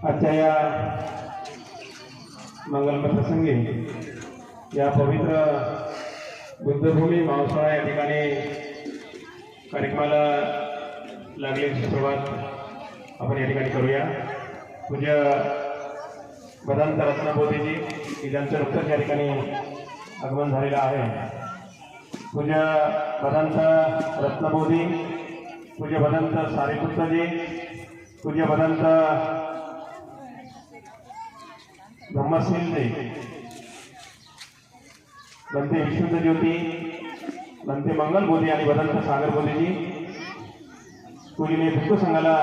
आजच्या या मंगलमय प्रसंगी या पवित्र बुद्धभूमी महोत्सवा या ठिकाणी कार्यक्रमाला लागलेली सुरुवात आपण या ठिकाणी करूया। पूज्य भदंत रत्नबोधीजी ज्यांचं नुकतंच या ठिकाणी आगमन झालेलं आहे। पूज्य भदंत रत्नबोधी, पूज्य भदंत सारीपुत्रजी, पूज्य भदंत ब्रह्मसिंहजी, बनते विशुद्ध ज्योती, बनते मंगल बोधी आणि भदंत सागर बोधीजी पूजनीय भिक्खू संघाला